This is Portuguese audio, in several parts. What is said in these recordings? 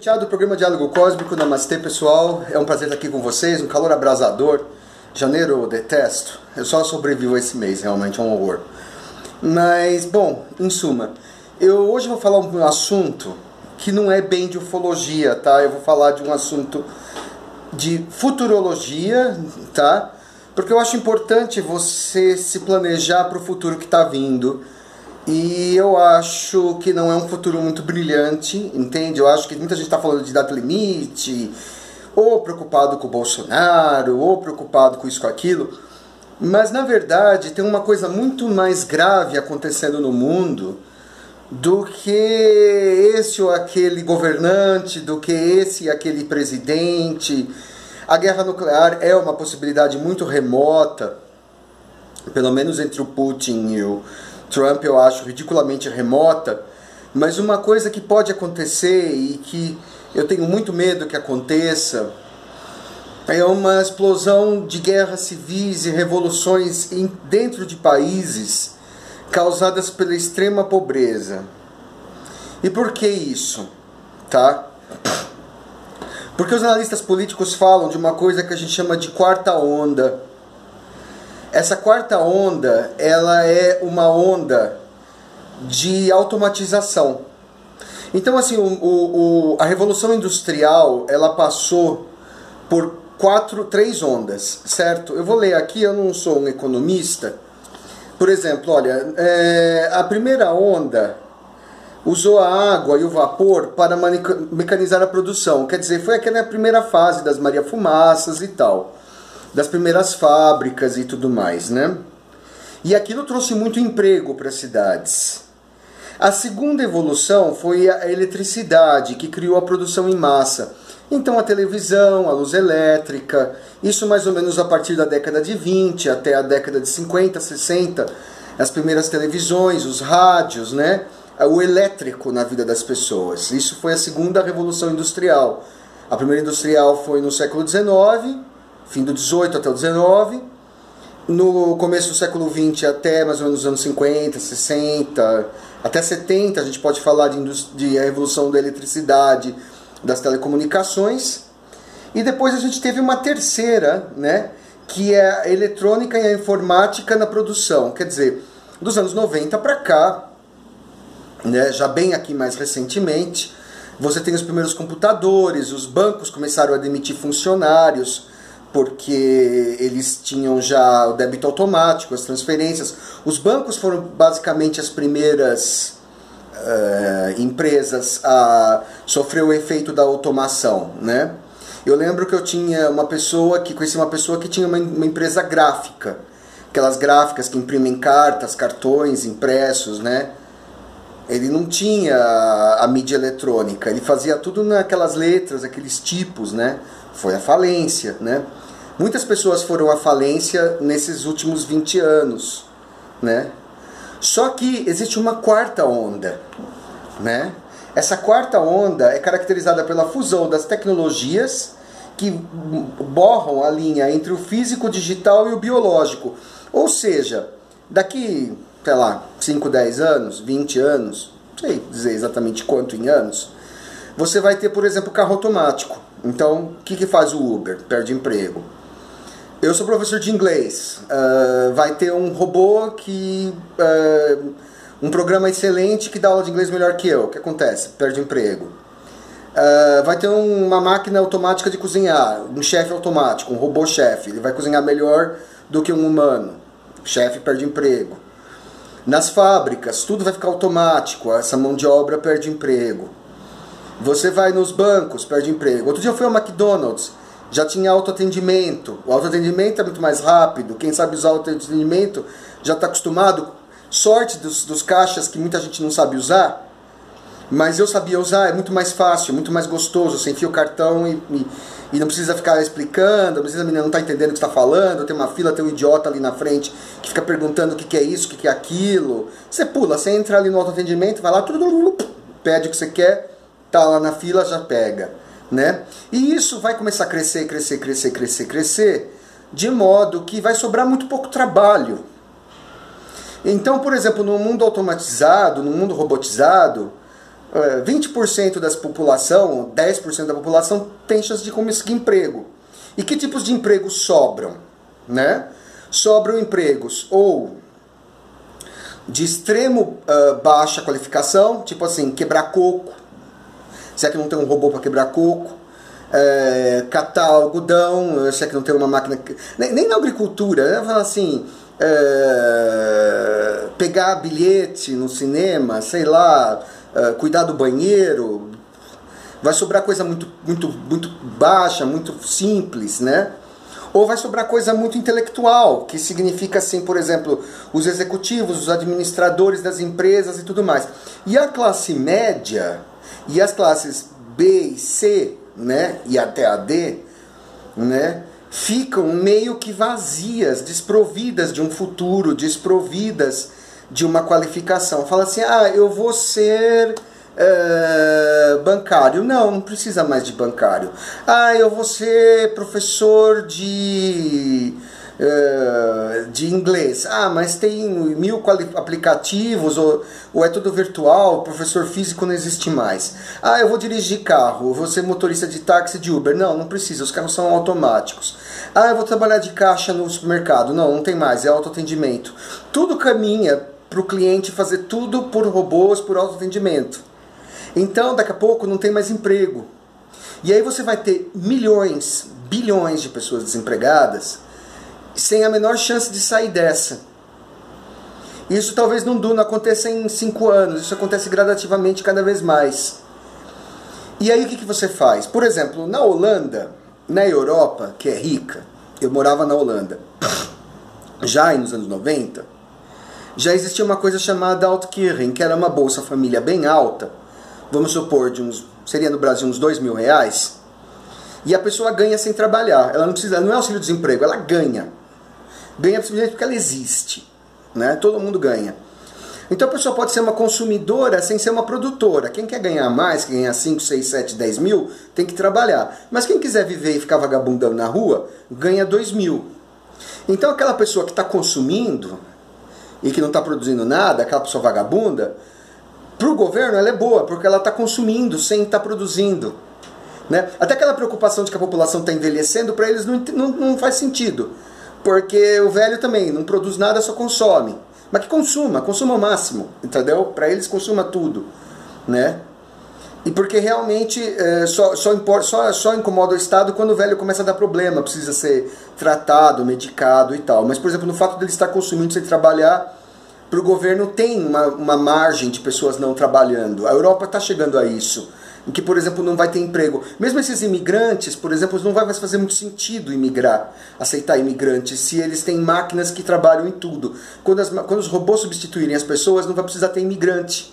Do programa Diálogo Cósmico, Namastê pessoal, é um prazer estar aqui com vocês, um calor abrasador. Janeiro eu detesto, eu só sobrevivo esse mês, realmente é um horror. Mas, bom, em suma, eu hoje vou falar um assunto que não é bem de ufologia, tá? Eu vou falar de um assunto de futurologia, tá? Porque eu acho importante você se planejar para o futuro que está vindo. E eu acho que não é um futuro muito brilhante, entende? Eu acho que muita gente está falando de data limite, ou preocupado com o Bolsonaro, ou preocupado com isso, com aquilo. Mas, na verdade, tem uma coisa muito mais grave acontecendo no mundo do que esse ou aquele governante, do que esse e aquele presidente. A guerra nuclear é uma possibilidade muito remota, pelo menos entre o Putin e o Trump eu acho ridiculamente remota, mas uma coisa que pode acontecer e que eu tenho muito medo que aconteça é uma explosão de guerras civis e revoluções dentro de países causadas pela extrema pobreza. E por que isso? Tá? Porque os analistas políticos falam de uma coisa que a gente chama de quarta onda. Essa quarta onda, ela é uma onda de automatização. Então, assim, a Revolução Industrial, ela passou por três ondas, certo? Eu vou ler aqui, eu não sou um economista. Por exemplo, olha, a primeira onda usou a água e o vapor para mecanizar a produção. Quer dizer, foi aquela primeira fase das Maria Fumaças e tal, das primeiras fábricas e tudo mais, né? E aquilo trouxe muito emprego para as cidades. A segunda evolução foi a eletricidade, que criou a produção em massa. Então a televisão, a luz elétrica, isso mais ou menos a partir da década de 20 até a década de 50, 60, as primeiras televisões, os rádios, né? O elétrico na vida das pessoas. Isso foi a segunda revolução industrial. A primeira industrial foi no século XIX, fim do 18 até o 19, no começo do século 20 até mais ou menos os anos 50, 60, até 70 a gente pode falar de a revolução da eletricidade, das telecomunicações, e depois a gente teve uma terceira, né, que é a eletrônica e a informática na produção, quer dizer, dos anos 90 para cá, né, já bem aqui mais recentemente, você tem os primeiros computadores, os bancos começaram a demitir funcionários, porque eles tinham já o débito automático, as transferências. Os bancos foram basicamente as primeiras empresas a sofrer o efeito da automação, né? Eu lembro que eu tinha conheci uma pessoa que tinha uma empresa gráfica, aquelas gráficas que imprimem cartas, cartões impressos, né? Ele não tinha a mídia eletrônica, ele fazia tudo naquelas letras, aqueles tipos, né? Foi a falência, né? Muitas pessoas foram à falência nesses últimos 20 anos, né? Só que existe uma quarta onda, né? Essa quarta onda é caracterizada pela fusão das tecnologias que borram a linha entre o físico, digital e o biológico. Ou seja, daqui, sei lá, 5, 10 anos, 20 anos, não sei dizer exatamente quanto em anos, você vai ter, por exemplo, carro automático. Então, o que faz o Uber? Perde emprego. Eu sou professor de inglês. Vai ter um robô um programa excelente que dá aula de inglês melhor que eu. O que acontece? Perde emprego. Vai ter uma máquina automática de cozinhar, um chefe automático, um robô chefe. Ele vai cozinhar melhor do que um humano. O chefe perde emprego. Nas fábricas, tudo vai ficar automático. Essa mão de obra perde emprego. Você vai nos bancos, perde emprego. Outro dia eu fui ao McDonald's, já tinha autoatendimento. O autoatendimento é muito mais rápido. Quem sabe usar o autoatendimento já está acostumado. Sorte dos caixas que muita gente não sabe usar, mas eu sabia usar, é muito mais fácil, muito mais gostoso. Você enfia o cartão e não precisa ficar explicando, não precisa, a menina não está entendendo o que está falando, tem uma fila, tem um idiota ali na frente que fica perguntando o que é isso, o que é aquilo. Você pula, você entra ali no autoatendimento, vai lá, pede o que você quer, tá lá na fila, já pega, né? E isso vai começar a crescer, de modo que vai sobrar muito pouco trabalho. Então, por exemplo, no mundo automatizado, no mundo robotizado, 20% da população, 10% da população tem chance de conseguir emprego. E que tipos de empregos sobram? Né? Sobram empregos ou de extremo baixa qualificação, tipo assim, quebrar coco. Se é que não tem um robô para quebrar coco. Catar algodão, se é que não tem uma máquina... Nem na agricultura, né? Assim, pegar bilhete no cinema, sei lá, cuidar do banheiro. Vai sobrar coisa muito baixa, muito simples, né? Ou vai sobrar coisa muito intelectual, que significa assim, por exemplo, os executivos, os administradores das empresas e tudo mais. E a classe média e as classes B e C, né, e até a D, né, ficam meio que vazias, desprovidas de um futuro, desprovidas de uma qualificação. Fala assim, eu vou ser... bancário. Não precisa mais de bancário. Eu vou ser professor de inglês. Mas tem 1000 aplicativos, ou é tudo virtual, professor físico não existe mais. Eu vou dirigir carro, vou ser motorista de táxi, de Uber. Não precisa, os carros são automáticos. Eu vou trabalhar de caixa no supermercado. Não tem mais, é autoatendimento. Tudo caminha para o cliente fazer tudo por robôs, por autoatendimento. Então, daqui a pouco, não tem mais emprego. E aí você vai ter milhões, bilhões de pessoas desempregadas, sem a menor chance de sair dessa. Isso talvez não aconteça em 5 anos, isso acontece gradativamente cada vez mais. E aí o que você faz? Por exemplo, na Holanda, na Europa, que é rica, eu morava na Holanda, já nos anos 90, já existia uma coisa chamada Uitkering, que era uma Bolsa Família bem alta, vamos supor, seria no Brasil uns R$2.000, e a pessoa ganha sem trabalhar. Ela não é auxílio-desemprego, ela ganha. Ganha simplesmente porque ela existe, né? Todo mundo ganha. Então a pessoa pode ser uma consumidora sem ser uma produtora. Quem quer ganhar mais, quer ganhar 5, 6, 7, 10 mil, tem que trabalhar. Mas quem quiser viver e ficar vagabundando na rua, ganha 2.000. Então aquela pessoa que está consumindo e que não está produzindo nada, aquela pessoa vagabunda, para o governo ela é boa, porque ela está consumindo sem estar produzindo. Né? Até aquela preocupação de que a população está envelhecendo, para eles não faz sentido. Porque o velho também não produz nada, só consome. Mas que consuma o máximo, entendeu? Para eles consuma tudo. Né? E porque realmente só incomoda o Estado quando o velho começa a dar problema, precisa ser tratado, medicado e tal. Mas, por exemplo, no fato dele estar consumindo sem trabalhar, para o governo tem uma margem de pessoas não trabalhando. A Europa está chegando a isso, em que, por exemplo, não vai ter emprego. Mesmo esses imigrantes, por exemplo, não vai mais fazer muito sentido imigrar, aceitar imigrantes, se eles têm máquinas que trabalham em tudo. Quando os robôs substituírem as pessoas, não vai precisar ter imigrante.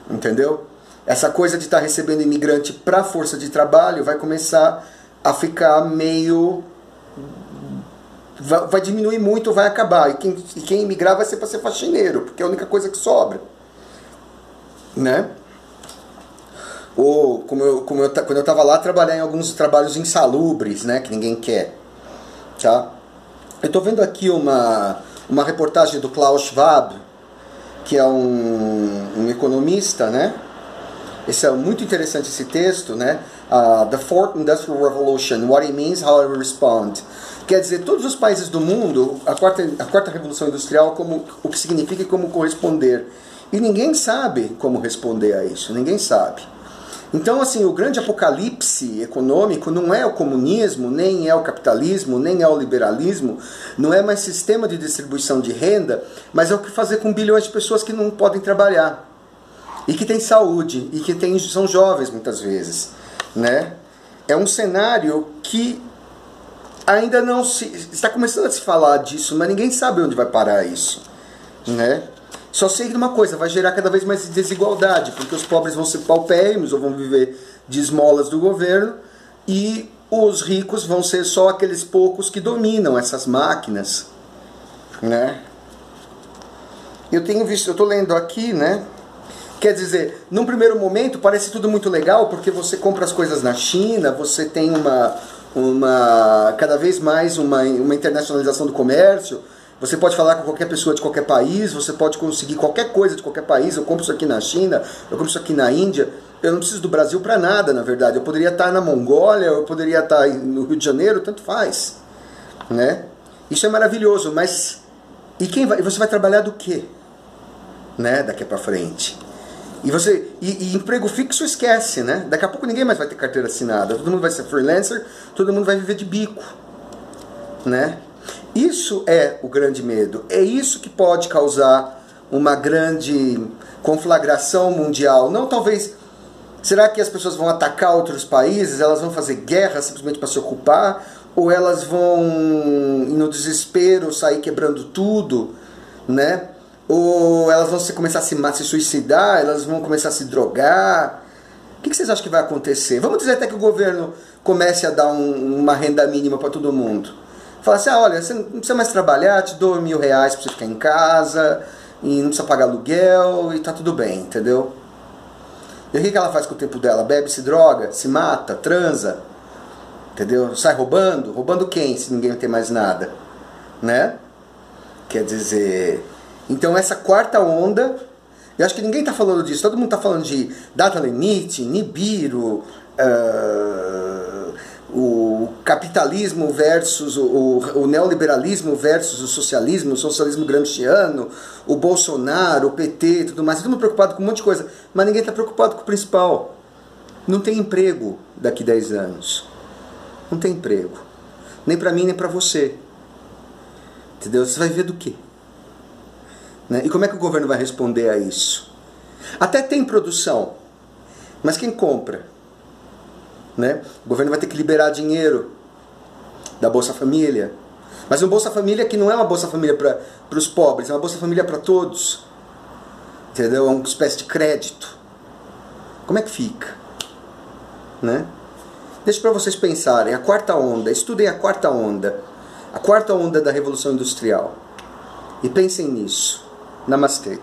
Entendeu? Essa coisa de estar recebendo imigrante para força de trabalho vai começar a ficar meio... vai diminuir muito, vai acabar. E quem imigrar vai ser para ser faxineiro, porque é a única coisa que sobra. Né? Ou, quando eu estava lá, trabalhar em alguns trabalhos insalubres, né, que ninguém quer. Tá? Eu estou vendo aqui uma reportagem do Klaus Schwab, que é um economista, né? Esse é muito interessante esse texto, né? The Fourth Industrial Revolution, What It Means, How It Will Respond. Quer dizer, todos os países do mundo, a quarta revolução industrial, o que significa e como corresponder. E ninguém sabe como responder a isso, ninguém sabe. Então, assim, o grande apocalipse econômico não é o comunismo, nem é o capitalismo, nem é o liberalismo, não é mais sistema de distribuição de renda, mas é o que fazer com bilhões de pessoas que não podem trabalhar. E que têm saúde, e que são jovens muitas vezes. Né? É um cenário que ainda não está começando a se falar disso, mas ninguém sabe onde vai parar isso. Né? Só sei de uma coisa, vai gerar cada vez mais desigualdade, porque os pobres vão ser paupérrimos ou vão viver de esmolas do governo e os ricos vão ser só aqueles poucos que dominam essas máquinas. Né? Eu estou lendo aqui, né? Quer dizer, num primeiro momento parece tudo muito legal, porque você compra as coisas na China, você tem cada vez mais uma internacionalização do comércio, Você pode falar com qualquer pessoa de qualquer país, você pode conseguir qualquer coisa de qualquer país. Eu compro isso aqui na China, eu compro isso aqui na Índia. Eu não preciso do Brasil para nada, na verdade. Eu poderia estar na Mongólia, eu poderia estar no Rio de Janeiro, tanto faz, né? Isso é maravilhoso, mas e você vai trabalhar do quê, né? Daqui para frente. E emprego fixo esquece, né? Daqui a pouco ninguém mais vai ter carteira assinada. Todo mundo vai ser freelancer, todo mundo vai viver de bico, né? Isso é o grande medo. É isso que pode causar uma grande conflagração mundial. Não, talvez... Será que as pessoas vão atacar outros países? Elas vão fazer guerra simplesmente para se ocupar? Ou elas vão, no desespero, sair quebrando tudo, né? Ou elas vão começar a se suicidar? Elas vão começar a se drogar? O que vocês acham que vai acontecer? Vamos dizer até que o governo comece a dar uma renda mínima para todo mundo. Fala assim, olha, você não precisa mais trabalhar, te dou R$1.000 para você ficar em casa, e não precisa pagar aluguel, e tá tudo bem, entendeu? E o que ela faz com o tempo dela? Bebe, se droga, se mata, transa, entendeu? Sai roubando? Roubando quem, se ninguém tem mais nada, né? Quer dizer... Então essa quarta onda, eu acho que ninguém está falando disso, todo mundo está falando de data limite, Nibiru, o capitalismo versus o neoliberalismo versus o socialismo gramsciano, o Bolsonaro, o PT, tudo mais, todo mundo preocupado com um monte de coisa, mas ninguém está preocupado com o principal. Não tem emprego daqui a 10 anos. Não tem emprego. Nem para mim, nem para você. Entendeu? Você vai ver do quê? Né? E como é que o governo vai responder a isso? Até tem produção, mas quem compra? Né? O governo vai ter que liberar dinheiro da Bolsa Família, mas um Bolsa Família que não é uma Bolsa Família para os pobres, é uma Bolsa Família para todos, entendeu? É uma espécie de crédito. Como é que fica? Né? Deixa para vocês pensarem, a quarta onda, estudem a quarta onda da Revolução Industrial e pensem nisso. Namastê.